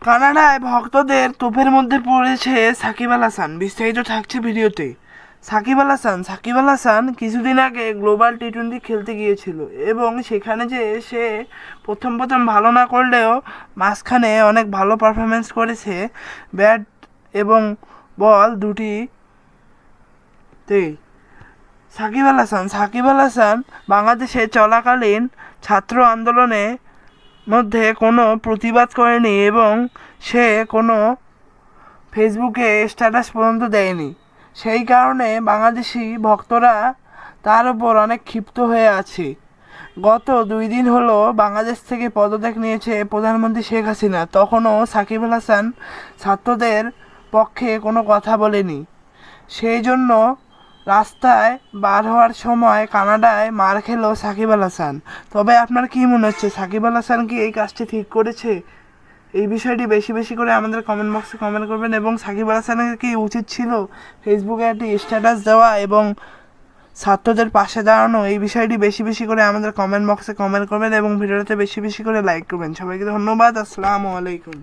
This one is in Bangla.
কানাডায় ভক্তদের তোপের মধ্যে পড়েছে সাকিব আল হাসান। বিস্তারিত থাকছে ভিডিওতে। সাকিব আল হাসান কিছুদিন আগে গ্লোবাল টি-20 খেলতে গিয়েছিল এবং সেখানে যে সে প্রথম ভালো না করলেও মাঝখানে অনেক ভালো পারফরমেন্স করেছে ব্যাট এবং বল দুটিতেই। সাকিব আল হাসান বাংলাদেশে চলাকালীন ছাত্র আন্দোলনে মধ্যে কোনো প্রতিবাদ করেনি এবং সে কোনো ফেসবুকে স্ট্যাটাস পর্যন্ত দেয়নি। সেই কারণে বাংলাদেশি ভক্তরা তার ওপর অনেক ক্ষিপ্ত হয়ে আছে। গত 2 দিন হলো বাংলাদেশ থেকে পদত্যাগ নিয়েছে প্রধানমন্ত্রী শেখ হাসিনা, তখনও সাকিব আল হাসান ছাত্রদের পক্ষে কোনো কথা বলেনি। সেই জন্য রাস্তায় বার হওয়ার সময় কানাডায় মার খেলো সাকিব আল হাসান। তবে আপনার কি মনে হচ্ছে, সাকিব আল হাসান কি এই কাজটি ঠিক করেছে? এই বিষয়টি বেশি বেশি করে আমাদের কমেন্ট বক্সে কমেন্ট করবেন। এবং সাকিব আল হাসানের কি উচিত ছিল ফেসবুকে একটি স্ট্যাটাস দেওয়া এবং ছাত্রদের পাশে দাঁড়ানো? এই বিষয়টি বেশি বেশি করে আমাদের কমেন্ট বক্সে কমেন্ট করবেন এবং ভিডিওতে বেশি বেশি করে লাইক করবেন। সবাইকে ধন্যবাদ। আসসালামু আলাইকুম।